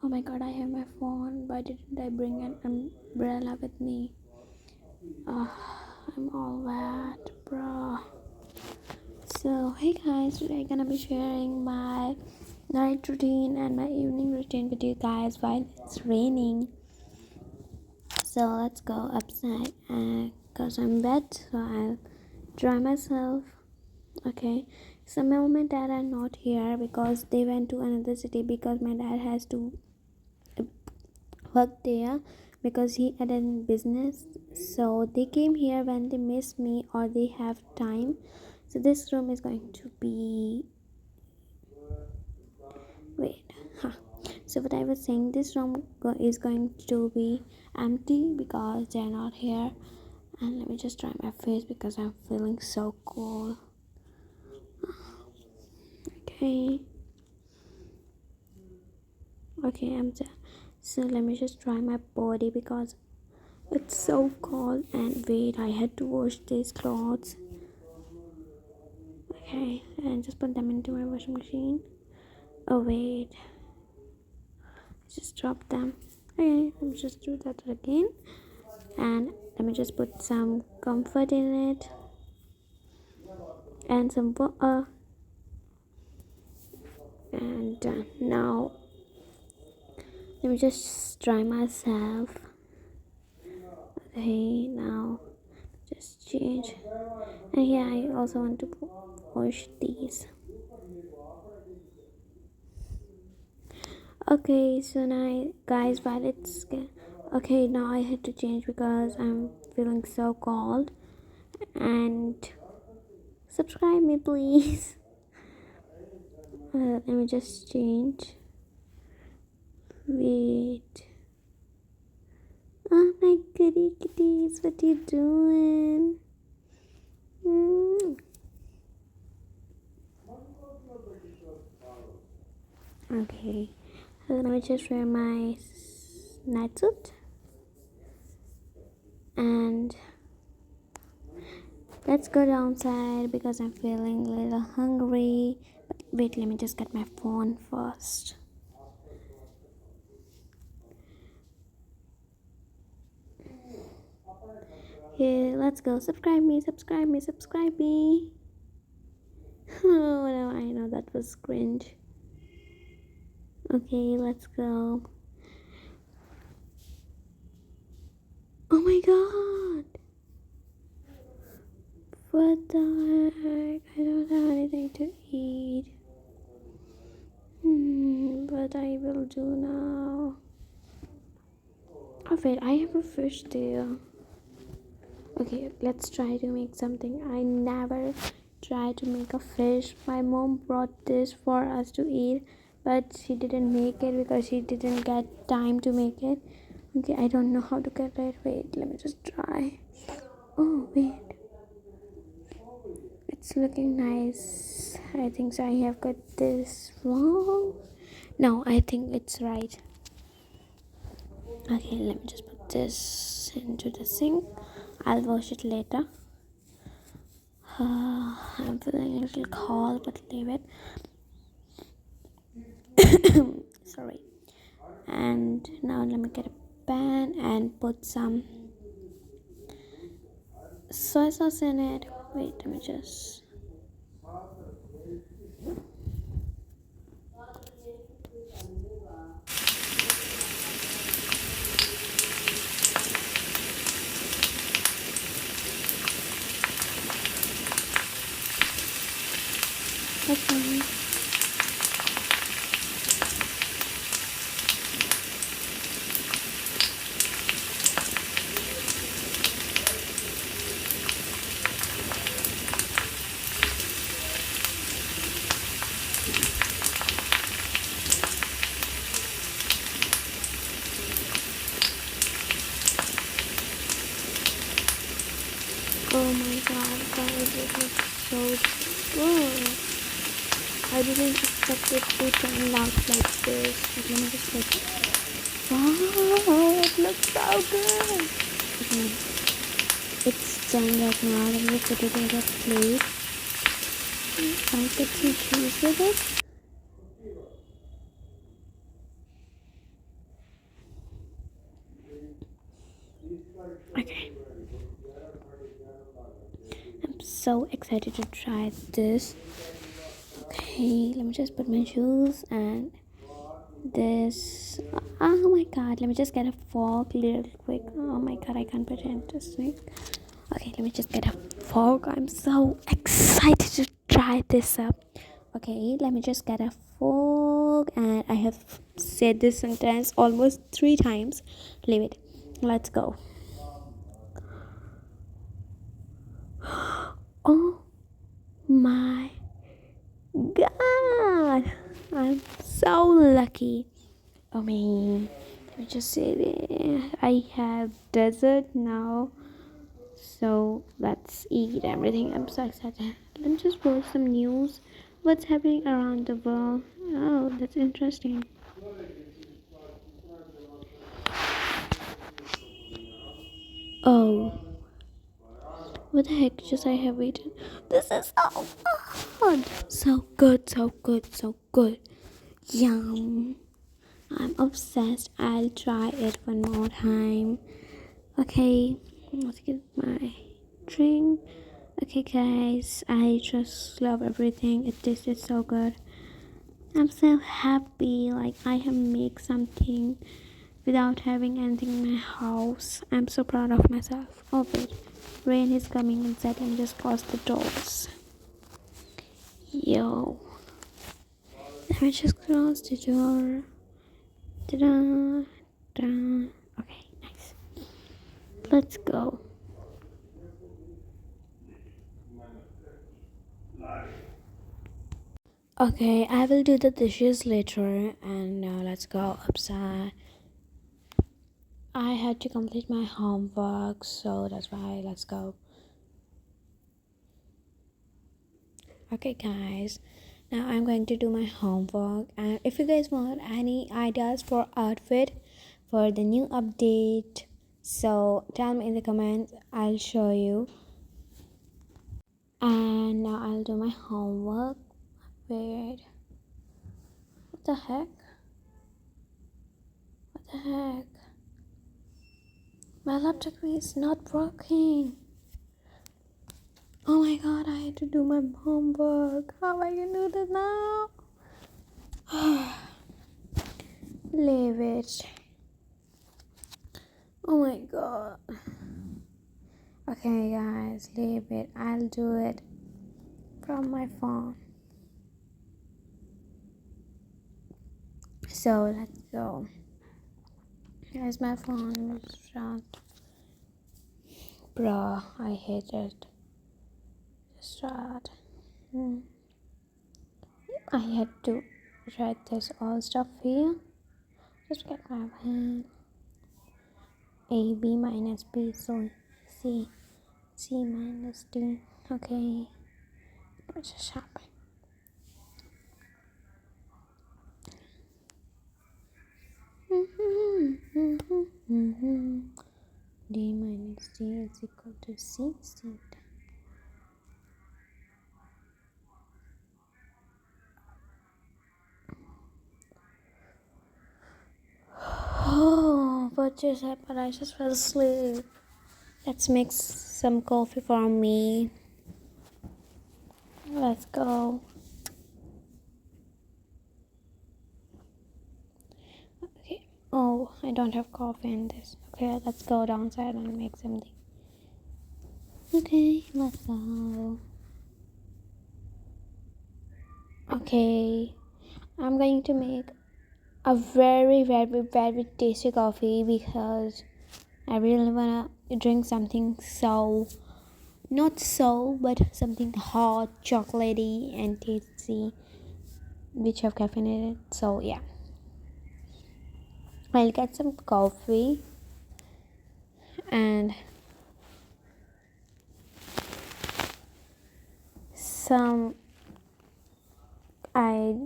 Oh my god, I have my phone. Why didn't I bring an umbrella with me? I'm all wet, bro. So, hey guys, today I'm gonna be sharing my night routine and my evening routine with you guys while it's raining. So, let's go upside because I'm wet, so I'll dry myself. Okay, so my mom and dad are not here because they went to another city because my dad has to work there because he had a business. So they came here when they miss me or they have time. So this room is going to be wait huh. So what I was saying, this room is going to be empty because they're not here. And let me just dry my face because I'm feeling so cold. Okay, I'm done. So let me just dry my body because it's so cold. And wait, I had to wash these clothes. Okay, and just put them into my washing machine. Oh wait, I just dropped them. Okay, let me just do that again. And let me just put some comfort in it and some water. And now let me just dry myself. Okay, now just change. And yeah, I also want to wash these. Okay, so now guys, while it's okay, now I had to change because I'm feeling so cold. And subscribe me please. Let me just change. Wait. Oh my goody kitties, what you doing? Okay, so let me just wear my night suit and let's go downside because I'm feeling a little hungry. But wait, let me just get my phone first. Okay, let's go. Subscribe me. Oh no, I know that was cringe. Okay, let's go. Oh my god, what the heck? I don't have anything to eat. What I will do now? Oh wait, I have a fish there. Okay, let's try to make something. I never tried to make a fish. My mom brought this for us to eat, but she didn't make it because she didn't get time to make it. Okay, I don't know how to get it. Wait, let me just try. Oh wait, it's looking nice. I think so. I have got this wrong. No, I think it's right. Okay, let me just put this into the sink. I'll wash it later. I'm feeling a little cold, but leave it. Sorry. And now let me get a pan and put some soy sauce in it. Wait, let me just. Okay. Oh my god, guys, it looks so good. I didn't expect it to turn out like this. But let me just like, wow, it looks so good. Okay, it's done right now. Let me put it in a plate. I'll get some cheese with it. so excited to try this. Okay, let me just put my shoes and this. Oh my god, let me just get a fork real quick. Oh my god, I can't pretend this thing. Okay, let me just get a fork. I'm so excited to try this up. Okay, let me just get a fork, and I have said this sentence almost 3 times. Leave it. Let's go. Oh my god, I'm so lucky. I mean, let me just say that I have dessert now, so let's eat everything. I'm so excited. Let me just watch some news. What's happening around the world? Oh, that's interesting. Oh, what the heck just I have eaten? This is so good. So good, so good, so good. Yum. I'm obsessed. I'll try it one more time. Okay, let's get my drink. Okay, guys, I just love everything. It tasted so good. I'm so happy. Like I have made something without having anything in my house. I'm so proud of myself. Oh wait, rain is coming inside. Let me just close the doors. Yo, let me just close the door. Ta-da, ta-da. Okay, nice. Let's go. Okay, I will do the dishes later, and now let's go upside. I had to complete my homework, so that's why let's go. Okay, guys, now I'm going to do my homework, and if you guys want any ideas for outfit for the new update, so tell me in the comments. I'll show you. And now I'll do my homework. Wait, what the heck? What the heck? My laptop is not working. Oh my god, I had to do my homework. How I can do this now? Leave it. Oh my god. Okay, guys, leave it. I'll do it from my phone. So let's go. Here's my phone. Shut. Bruh, I hate it. Start. I had to write this all stuff here. Just get my pen. A B minus B, so C minus D. Okay, let's just happen. D minus D is equal to C. Oh, what just happened? I just fell asleep. Let's make some coffee for me. Let's go. Okay. Oh, I don't have coffee in this. Okay, let's go downside and make something. Okay, let's go. Okay, I'm going to make a very, very, very tasty coffee because I really wanna drink something but something hot, chocolatey, and tasty, which have caffeine in it. So yeah, I'll get some coffee and some.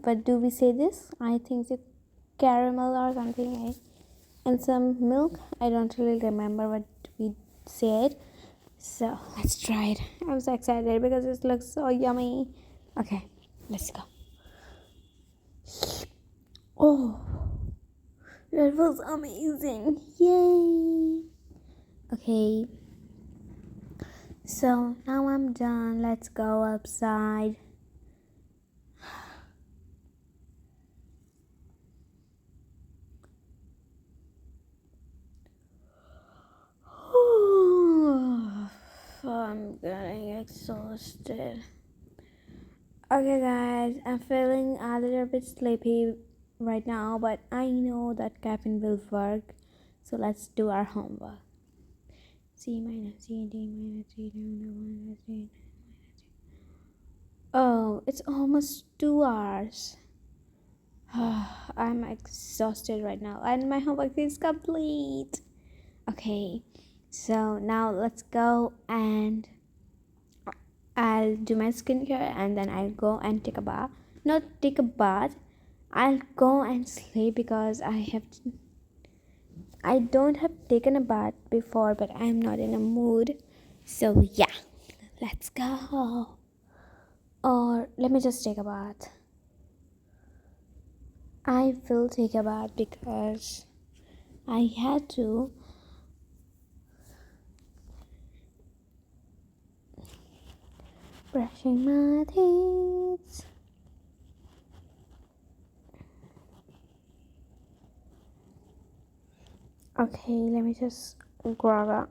What do we say this? I think it's caramel or something, right? And some milk. I don't really remember what we said. So let's try it. I'm so excited because it looks so yummy. Okay, let's go. Oh, that was amazing. Yay. Okay, So now I'm done. Let's go outside. I'm getting exhausted. Okay, guys, I'm feeling a little bit sleepy right now, but I know that caffeine will work. So let's do our homework. C minus C D minus C D minus C. Oh, it's almost 2 hours. I'm exhausted right now, and my homework is complete. Okay, so now let's go and I'll do my skincare and then I'll go and take a bath. Not take a bath. I'll go and sleep because I don't have taken a bath before, but I'm not in a mood. So yeah, let's go. Or let me just take a bath. I will take a bath because I had to. Brushing my teeth. Okay, let me just grab up.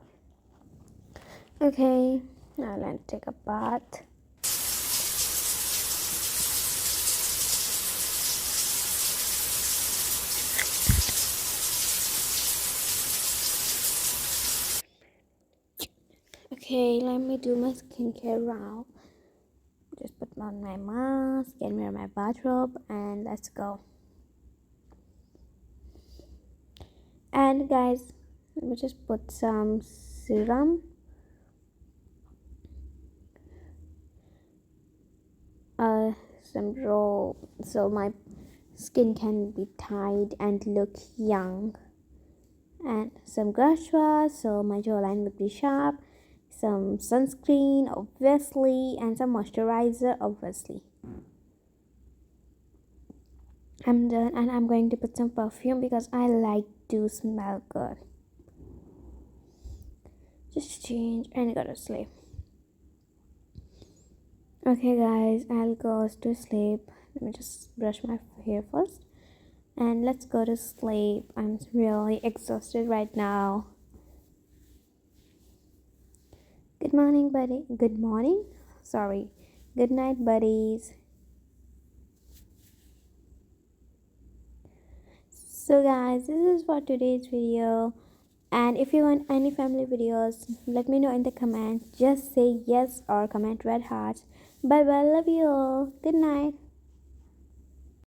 Okay, now let's take a bath. Okay, let me do my skincare now. Just put on my mask and wear my bathrobe and let's go. And guys, let me just put some serum. Some roll so my skin can be tight and look young. And some gouache so my jawline would be sharp. Some sunscreen obviously and some moisturizer obviously. I'm done and I'm going to put some perfume because I like to smell good. Just change and go to sleep. Okay guys, I'll go to sleep. Let me just brush my hair first and let's go to sleep. I'm really exhausted right now. Good morning, buddy. Good morning. Sorry. Good night, buddies. So guys, this is for today's video. And if you want any family videos, let me know in the comments. Just say yes or comment red hearts. Bye bye. Love you all. Good night.